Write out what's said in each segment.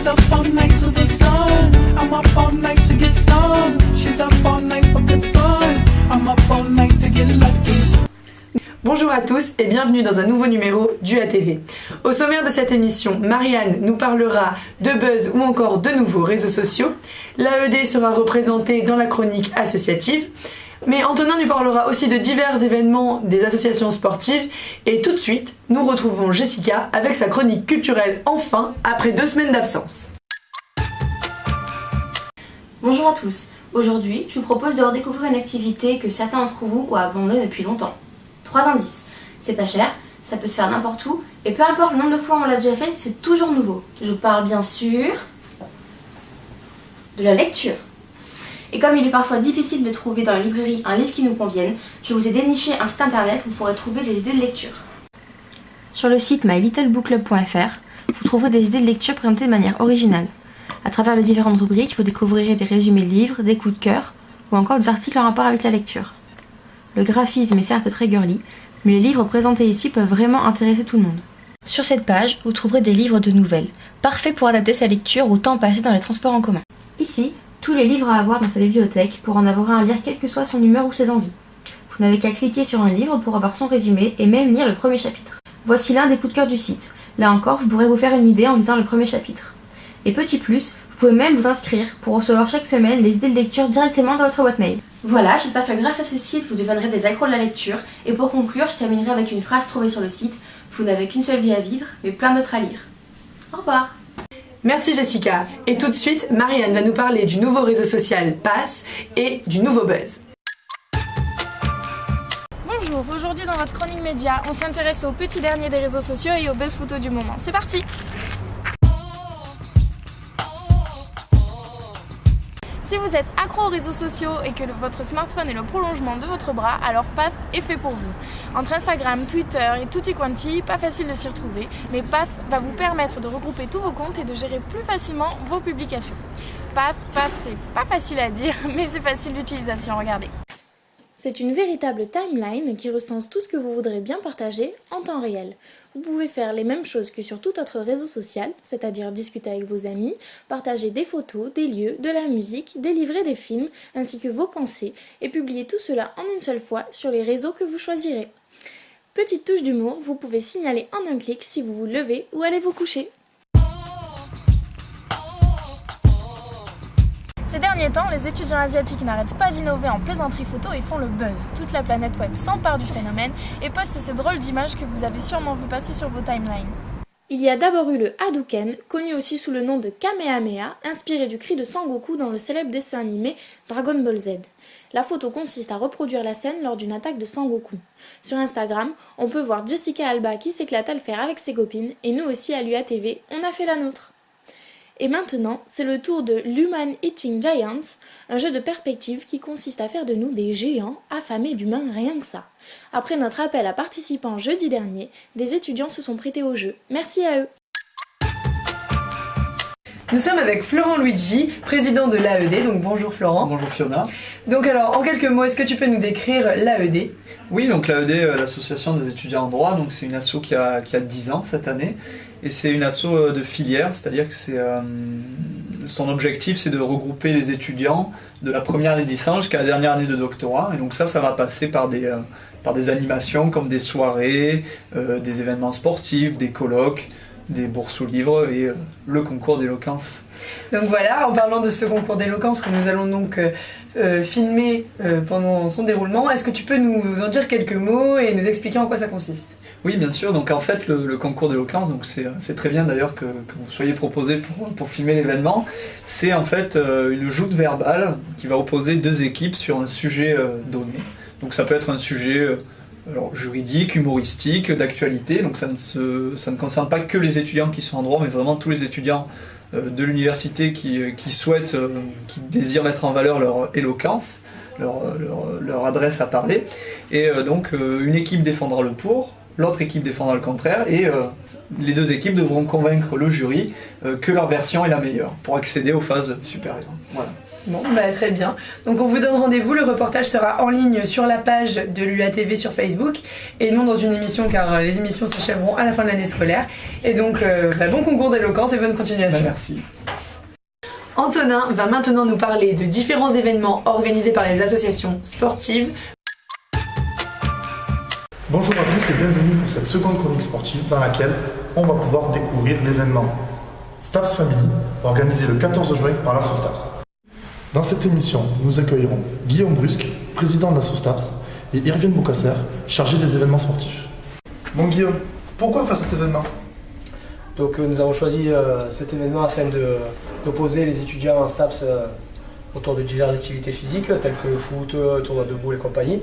She's up all night to the sun. I'm up all night to get some. She's up all night for good fun. I'm up all night to get lucky. Bonjour à tous et bienvenue dans un nouveau numéro du ATV. Au sommaire de cette émission, Marianne nous parlera de buzz ou encore de nouveaux réseaux sociaux. L'AED sera représentée dans la chronique associative. Mais Antonin nous parlera aussi de divers événements des associations sportives. Et tout de suite, nous retrouvons Jessica avec sa chronique culturelle enfin, après 2 semaines d'absence. Bonjour à tous. Aujourd'hui, je vous propose de redécouvrir une activité que certains d'entre vous ont abandonnée depuis longtemps. 3 indices. C'est pas cher, ça peut se faire n'importe où, et peu importe le nombre de fois où on l'a déjà fait, c'est toujours nouveau. Je parle bien sûr de la lecture. Et comme il est parfois difficile de trouver dans la librairie un livre qui nous convienne, je vous ai déniché un site internet où vous pourrez trouver des idées de lecture. Sur le site mylittlebookclub.fr, vous trouverez des idées de lecture présentées de manière originale. À travers les différentes rubriques, vous découvrirez des résumés de livres, des coups de cœur, ou encore des articles en rapport avec la lecture. Le graphisme est certes très girly, mais les livres présentés ici peuvent vraiment intéresser tout le monde. Sur cette page, vous trouverez des livres de nouvelles, parfaits pour adapter sa lecture au temps passé dans les transports en commun. Ici, tous les livres à avoir dans sa bibliothèque pour en avoir un à lire quelle que soit son humeur ou ses envies. Vous n'avez qu'à cliquer sur un livre pour avoir son résumé et même lire le premier chapitre. Voici l'un des coups de cœur du site. Là encore, vous pourrez vous faire une idée en lisant le premier chapitre. Et petit plus, vous pouvez même vous inscrire pour recevoir chaque semaine les idées de lecture directement dans votre boîte mail. Voilà, j'espère que grâce à ce site, vous deviendrez des accros de la lecture. Et pour conclure, je terminerai avec une phrase trouvée sur le site. Vous n'avez qu'une seule vie à vivre, mais plein d'autres à lire. Au revoir. Merci Jessica. Et tout de suite, Marianne va nous parler du nouveau réseau social Pass et du nouveau buzz. Bonjour, aujourd'hui dans votre chronique média, on s'intéresse aux petits derniers des réseaux sociaux et aux buzz photos du moment. C'est parti! Si vous êtes accro aux réseaux sociaux et que votre smartphone est le prolongement de votre bras, alors Path est fait pour vous. Entre Instagram, Twitter et tutti quanti, pas facile de s'y retrouver, mais Path va vous permettre de regrouper tous vos comptes et de gérer plus facilement vos publications. Path, c'est pas facile à dire, mais c'est facile d'utilisation, regardez. C'est une véritable timeline qui recense tout ce que vous voudrez bien partager en temps réel. Vous pouvez faire les mêmes choses que sur tout autre réseau social, c'est-à-dire discuter avec vos amis, partager des photos, des lieux, de la musique, délivrer des films, ainsi que vos pensées, et publier tout cela en une seule fois sur les réseaux que vous choisirez. Petite touche d'humour, vous pouvez signaler en un clic si vous vous levez ou allez vous coucher. Ces derniers temps, les étudiants asiatiques n'arrêtent pas d'innover en plaisanterie photo et font le buzz. Toute la planète web s'empare du phénomène et poste ces drôles d'images que vous avez sûrement vu passer sur vos timelines. Il y a d'abord eu le Hadouken, connu aussi sous le nom de Kamehameha, inspiré du cri de Sangoku dans le célèbre dessin animé Dragon Ball Z. La photo consiste à reproduire la scène lors d'une attaque de Sangoku. Sur Instagram, on peut voir Jessica Alba qui s'éclate à le faire avec ses copines et nous aussi à l'UATV, on a fait la nôtre. Et maintenant, c'est le tour de l'Human Eating Giants, un jeu de perspective qui consiste à faire de nous des géants affamés d'humains, rien que ça. Après notre appel à participants jeudi dernier, des étudiants se sont prêtés au jeu. Merci à eux. Nous sommes avec Florent Luigi, président de l'AED, donc bonjour Florent. Bonjour Fiona. Donc alors, en quelques mots, est-ce que tu peux nous décrire l'AED ? Oui, donc l'AED, l'association des étudiants en droit, donc c'est une asso qui a 10 ans cette année, et c'est une asso de filière, c'est-à-dire que son objectif c'est de regrouper les étudiants de la première année de licence jusqu'à la dernière année de doctorat, et donc ça va passer par des animations comme des soirées, des événements sportifs, des colloques, des bourses aux livres et le concours d'éloquence. Donc voilà, en parlant de ce concours d'éloquence que nous allons donc filmer pendant son déroulement, est-ce que tu peux nous en dire quelques mots et nous expliquer en quoi ça consiste ? Oui, bien sûr. Donc en fait, le concours d'éloquence, donc c'est très bien d'ailleurs que vous soyez proposé pour filmer l'événement. C'est en fait une joute verbale qui va opposer 2 équipes sur un sujet donné. Donc ça peut être un sujet juridique, humoristique, d'actualité. Donc ça ne concerne pas que les étudiants qui sont en droit, mais vraiment tous les étudiants de l'université qui souhaitent, qui désirent mettre en valeur leur éloquence, leur adresse à parler. Et donc une équipe défendra le pour, l'autre équipe défendra le contraire, et les 2 équipes devront convaincre le jury que leur version est la meilleure pour accéder aux phases supérieures. Voilà. Bon, bah très bien. Donc on vous donne rendez-vous, le reportage sera en ligne sur la page de l'UATV sur Facebook et non dans une émission car les émissions s'achèveront à la fin de l'année scolaire. Et donc bon concours d'éloquence et bonne continuation. Merci. Antonin va maintenant nous parler de différents événements organisés par les associations sportives. Bonjour à tous et bienvenue pour cette seconde chronique sportive dans laquelle on va pouvoir découvrir l'événement STAPS Family organisé le 14 juin par l'asso STAPS. Dans cette émission, nous accueillerons Guillaume Brusque, président de l'asso STAPS, et Irvine Boucasser, chargé des événements sportifs. Bon Guillaume, pourquoi faire cet événement ? Donc nous avons choisi cet événement afin d'opposer les étudiants en STAPS autour de diverses activités physiques telles que le foot, tournoi de boules et compagnie.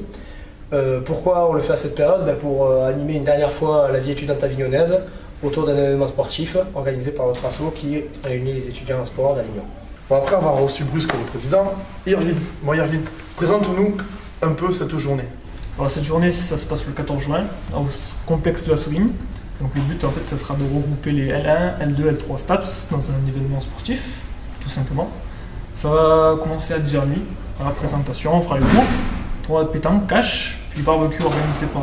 Pourquoi on le fait à cette période ? Pour animer une dernière fois la vie étudiante avignonnaise autour d'un événement sportif organisé par notre asso qui réunit les étudiants en sport d'Avignon. Bon, après avoir reçu Brusque le président, Irvine, présente-nous un peu cette journée. Alors, cette journée, ça se passe le 14 juin au complexe de la Souvine. Donc le but en fait, ça sera de regrouper les L1, L2, L3 STAPS dans un événement sportif, tout simplement. Ça va commencer à 10h30, la présentation, on fera le groupe, tournoi de pétanque, cash, puis barbecue organisé par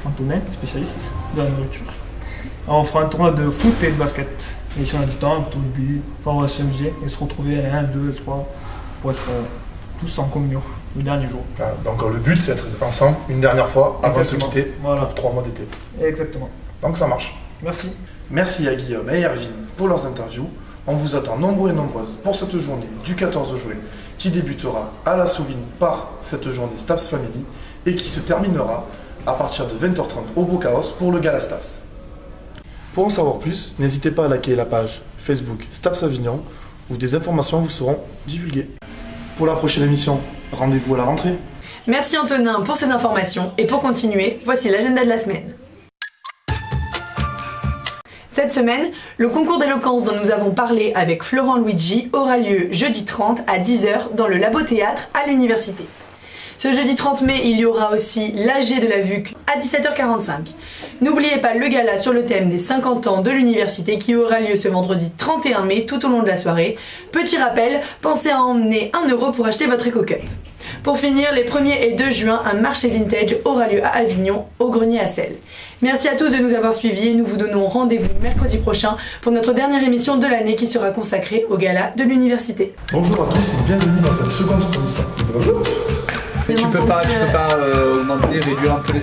Antonin, spécialiste de la nourriture. Alors, on fera un tournoi de foot et de basket. Et si on a du temps, autour du but, on va s'amuser et se retrouver à L1, L2, L3 pour être tous en communion le dernier jour. Ah, donc le but c'est d'être ensemble une dernière fois avant de se quitter voilà. pour 3 mois d'été. Exactement. Donc ça marche. Merci. Merci à Guillaume et Irvine pour leurs interviews. On vous attend nombreux et nombreuses pour cette journée du 14 juin qui débutera à la Souvine par cette journée STAPS Family et qui se terminera à partir de 20h30 au Beau Chaos pour le Gala STAPS. Pour en savoir plus, n'hésitez pas à liker la page Facebook STAPS Avignon où des informations vous seront divulguées. Pour la prochaine émission, rendez-vous à la rentrée. Merci Antonin pour ces informations et pour continuer, voici l'agenda de la semaine. Cette semaine, le concours d'éloquence dont nous avons parlé avec Florent Luigi aura lieu jeudi 30 à 10h dans le Labo Théâtre à l'université. Ce jeudi 30 mai, il y aura aussi l'AG de la VUC à 17h45. N'oubliez pas le gala sur le thème des 50 ans de l'université qui aura lieu ce vendredi 31 mai tout au long de la soirée. Petit rappel, pensez à emmener 1 € pour acheter votre Eco-Cup. Pour finir, les 1er et 2 juin, un marché vintage aura lieu à Avignon, au Grenier à Sel. Merci à tous de nous avoir suivis et nous vous donnons rendez-vous mercredi prochain pour notre dernière émission de l'année qui sera consacrée au gala de l'université. Bonjour à tous et bienvenue dans cette seconde chronique sportive. Mais tu peux pas augmenter, réduire un peu les...